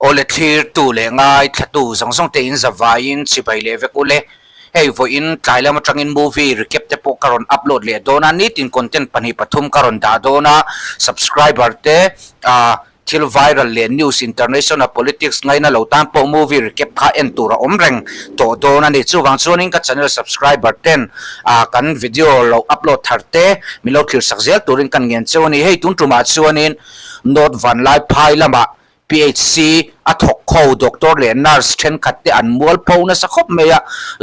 ole thlir tu le ngai thatu zong te in zawain chibai le vek ule hei vo in tlailama tangin movie recap te po karon upload le dona Nitin content pani pathum karon da dona subscriber te thil viral le news international politics ngai na lotan po movie recap kha en tura reng to dona ni chuwang chuanin ka channel subscriber ten kan video lo upload tharte milo thlirsak zel turin kan ngen chawani hei tun tuma chuanin not Vanlaiphai lamah PHC athok kho doctor le nurse then khatte an mual pawh na sakhop meya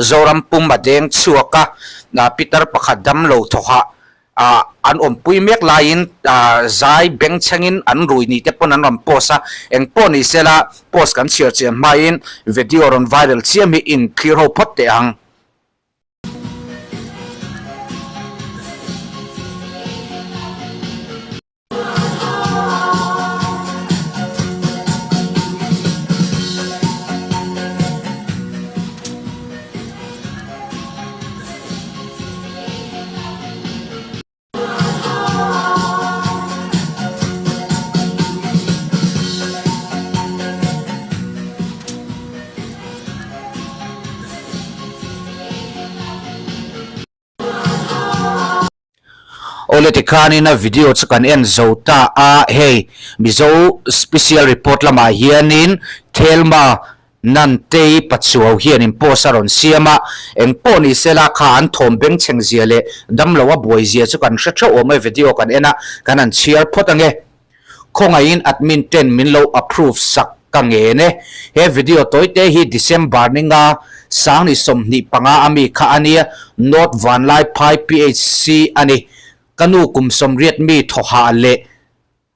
zoram pum adeng chuaka na pitar pakhat dam lo thoha an pui mek lain zai beng changin an rui ni te pon an ram posa eng pon isela post kan share che main video ron viral chiami in clear ho pot te ang ole tikani na video chakan en zota hey mizo special report lama hianin thelma nante pachuaw hianin posaron siama eng poni sela kha an thom beng cheng ziale damlowa boy zia chukan hretho ome video kan ena kanan share photange khongain admin 10 minlo approve sak kange ne he video toite hi December ninga sang ni somni panga ami kha ania not Vanlaiphai PHC ani kanu kum somriat mi thoha le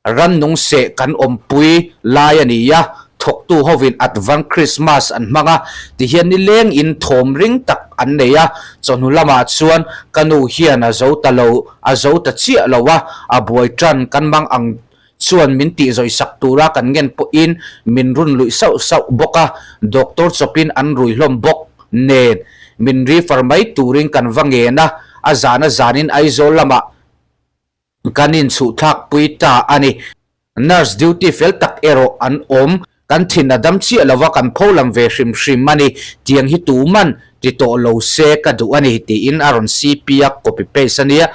ran nung se kan pui lai ania thok tu hovin advan Christmas an manga ti hian ni leng in thom ring tak an neya chonu lama chuan kanu hian a zo talo a zo ta chi lowa a boi tran kan mang ang chuan min ti zoi sak tura kan ngen po in min run lui sau boka doctor chopin an rui hlom bok nen min ri farmai turing kan wange na azana zanin ai zo lama kanin su thak puita ani nurse duty fel tak ero an kan thin adam chi alawa kan pholam ve hrim mani tiang hi tu man ti to lo se ka du ani ti in aron cpia copy paste ania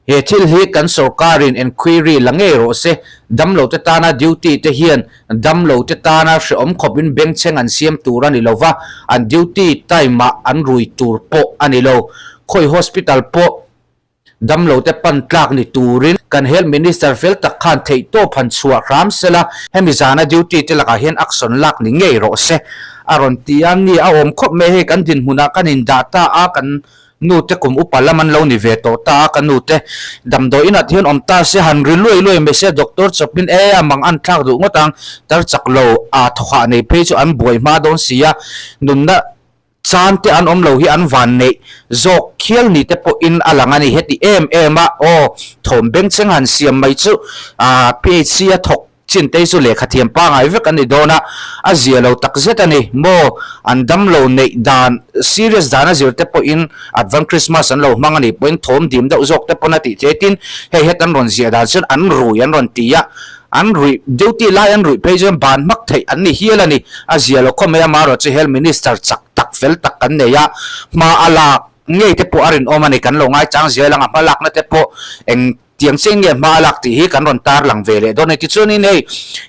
he thil hi kan sarkarin inquiry langero se damlo te tana duty te hian damlo te tana shom khopin beng cheng an siam turani lova an duty time an rui tur po ani lo khoi hospital po damlo te pan tlak ni turin kan health minister fel tak khan theih to phan chua ram sela hemizana duty te laka hian action lak ni ngei ro se aron tiang ni awom khop me he kan din huna kan in data kan nu te kum upalaman lo ni ve to ta kan nu te damdo ina thian ta se han ri loi me se doctor chopin amang an thak du ngotang tar chaklo thokha nei pe chu an boi ma don sia nunna chan te an lo hi an van nei zok khial ni te po in alangani heti ema thom beng cheng han siam mai chu PHC a thok chin te chu le khathiam pa ngai vek ani dona a zialo tak zet ani mo an dam lo nei dan serious dana zir te po in advan Christmas an lo mangani point thom dim da zok te po na ti chetin he het an ron zia da chun an rui an ron tia an rui duty lai an rui pejon ban mak thei an ni hialani a zialo khomaya maro che health minister chak tak fel tak kan neya ma ala ngei te po arin omani kan lo ngai chang zia langa malak na te po eng tiang sing ye malak ti hi kan ron tar lang vele don ti chuni nei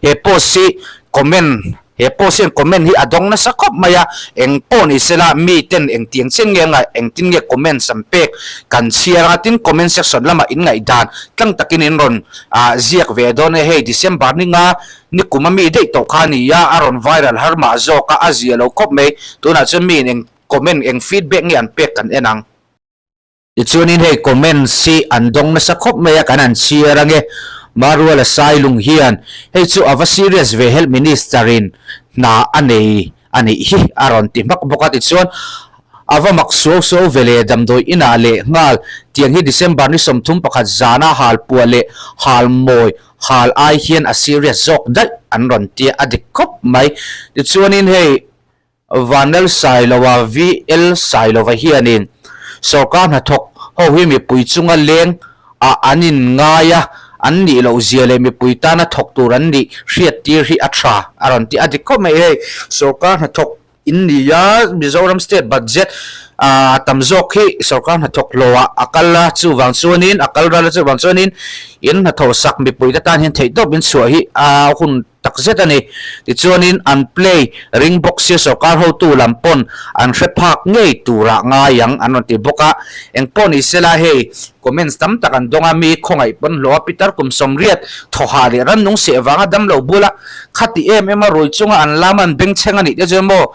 he po si comment he po sen comment hi adong na sakop maya eng poni sela mi ten eng tiang sing ye ngai eng tin ye comment sampek kan share atin comment section lama in ngai dan tlang takin in ron ziak ve don he December ninga ni kumami dei to khani ya aron viral har ma zo ka azia lo kop me tuna chumi eng comment eng feedback ngi an pek kan enang ichunin he comment si andong na sakop me ya kanan share ange maruala sailung hian he chu ava serious ve health ministerin na ani hi aron timak bokat ichon ava makso vele damdoi ina le ngal tiang hi December ni somthum pakhat zana hal puale hal moi hal ai hian a serious zok dal an ron tia adikop mai ichunin he vanel sailowa vl sailowa hianin sarkar na thok ho hi mipui chunga leng anin ngaya an ni lo zia le mipui ta na thok tur an ni hriat tir hi atra aron ti adik ko mai he sarkar na thok in ni ya Mizoram state budget tamzok hi sarkar na thok lowa akala chu wang chuanin akalra la chu wang chuanin in na tho sak mipui ta tan hen thei do bin chua hi hun takzet ani ti chuanin an play ring box se sarkar ho tu lampon an hrephak ngei tura nga yang anon ti boka engpon isela he comments tam takan donga mi khongai pon lo pitar kum somriat thoha le ran nung se wanga dam lo bula khati ema roi chunga an laman beng chengani te jemo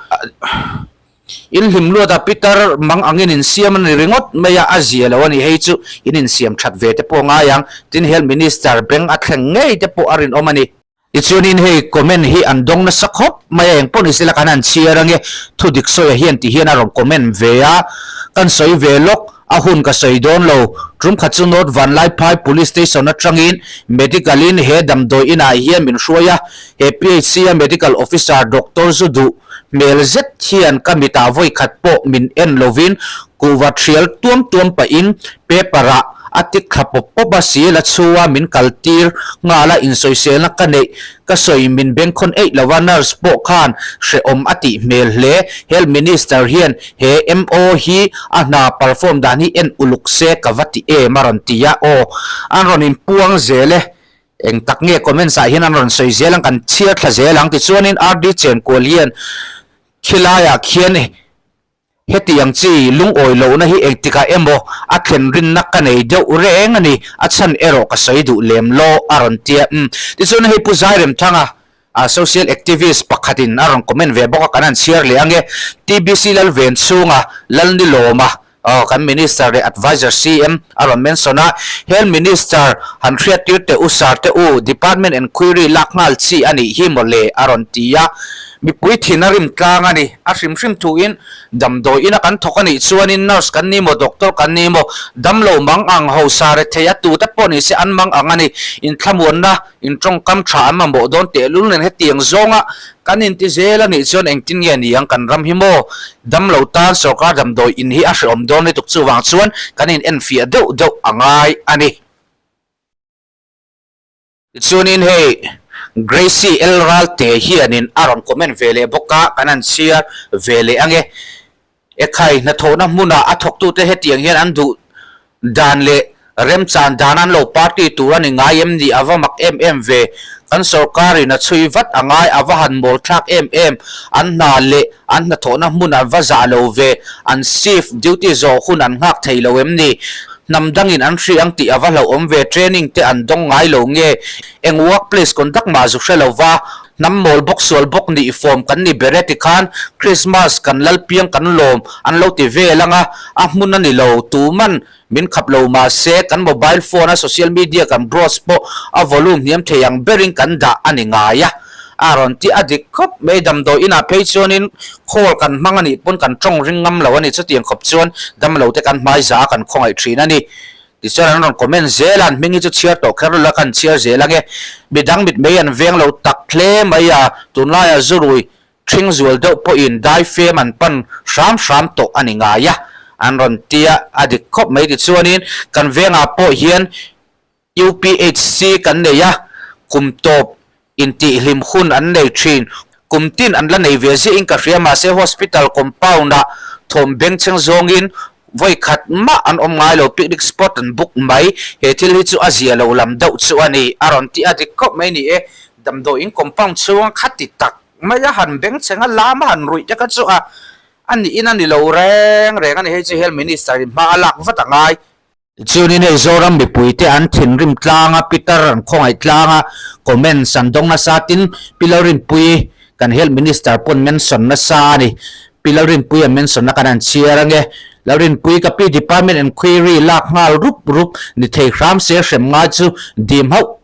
in himlo da pitar mang angin in siam ni ringot meya azia lawani hei chu in siam that ve te po nga yang tin health minister beng atheng ngei te po arin omani ichunin hei comment hi andong na sakhop maya engpon isila kanan chiarange thudik soya hian ti hian arom comment veya kan soi velok ahun ka soidon lo trum khachunot Vanlaiphai police station atangin medicalin he damdoi ina hian min hruaya he PHC medical officer Dr. Zudu melzet hian kamita voi khatpo min en lovin kuwatrial tuam pa in pepara atik khapopo basi la chuwa min kaltir ngala insoisel na kane kasoi min bengkhon ei lawaners po khan she ati mel hle health minister hian he emaw hi ana perform dani en ulukse kawati e marantia o anron in puang zele eng taknge comment sa hian anron soizelang kan chia thla zelang ti chuanin RD chen kolian khilaya khian heti yang chi lung oi lo na hi ektika emaw a thlen rin na ka nei deuh reng ani a chan ero ka saidu lem lo aron tia ti chun hei puzairem thanga a social activist pakhatin aron comment ve boka kanan share le ange TBC lal ven chunga lal ni lawma kan minister re advisor CM aron mensona health minister han thriat tir te usar te u department inquiry lakngal chi ani hi mole aron tia mipui thinrim tlang ani a hrim thu in damdoi ina kan thokani chuanin nurse kan ni mo doctor kan ni mo damlo mang ang ho sare theih tute poni se an mang angani in thlamun na in tong kam tha ma mo don te lul nen he tiang zonga kanin ti zela ni chon engtin nge ni yang kan ram himo damlo tan sarkar damdoi in hi a hrom don ni tuk chuwang chuan kanin en fi do angai ani chuanin hei Gracie Elral te hianin aron comment vele boka kanan share vele ange ekhai na thona muna athok tu te hetiang hian an du dan le rem chan danan lo party turani ngayem ni awamak ve kan sarkari na chui vat angai awahan mol thak an na le an na thona muna waza lo ve an safe duty zo hun an ngak thei lo em ni namdangin an hri ang ti awalo omve training te an dong ngai lo nge eng workplace conduct ma zu hrelowa nam mol bok sol bok ni form kan ni bereti khan Christmas kan lalpiang kan lawm an lo ti ve langa a hmun ani lo tu man min khap lo ma se kan mobile phone a social media kan browse po a volume hiam theyang bering kan da ani ngaya aron ti adik khop me damdo ina peichonin khol kan mangani pun kan tong ringam lawani chutiang khop chuan damlo te kan mai za kan khongai thin ani ti chuan an comment zelan mingi chu share to kherla kan share zelange bidang bit me an veng lo tak hle maya tunlaya zurui thing zual do po in dai fem an pan sham to ani ngaya anron tia adik khop me ti chuanin kan venga po hian UPHC kan neya kumtop inti hlim khun an nei thin kumtin an la nei vezi in ka riama se hospital compound a thom beng cheng zongin voi khat ma an om ngai lo picnic spot an book mai he thil hi chu azia lo lam deuh chu ani aron ti adik kop mai ni e damdo in compound chuang khati tak maya han beng chenga lamah han rui ta ka chu a ani in ani lo reng ani he chu health minister ma alak vatangai chunin hei zoram mipui te an thinrim tlanga pitar an khongai tlanga comment sandong na satin pilorin pui kan health minister pon mention na sa ani pilorin pui a mention na kanan chiarange laurin pui ka pi department inquiry lak ngal rup ni thei khram se shem nga chu dim hau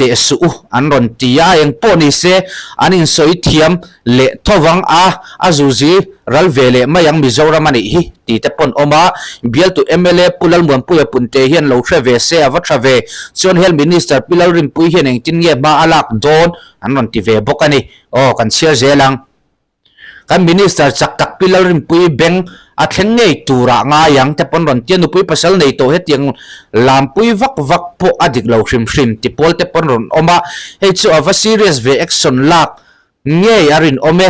te su an ron tia eng poni se anin soi thiam le thowang a azuzi ral vele mayang Mizoram ani hi ti te pon oma bial tu MLA pulal muan puya punte hian lo thave se awa thave chon health minister pilal rim pui hian eng tin nge ma alak don an ron ti ve bokani o kan share zelang kan minister chak tak pilal rim pui beng a thleng ngei tura nga yang te pon ron tian pui pasal nei to hetiang lam pui vak vak po adik lo hrim hrim ti pol te pon ron oma hei chu ava serious ve action lak ngei arin ome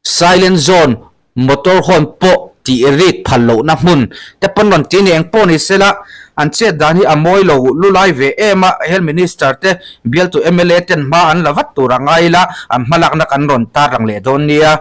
silent zone motor hon po ti rik phalo na mun te pon ron tin eng po ni sela an che dani amoi lo lulai ve ema health minister te bial to MLA ten ma an lavat tura ngaila am malak na kan ron tarang le don nia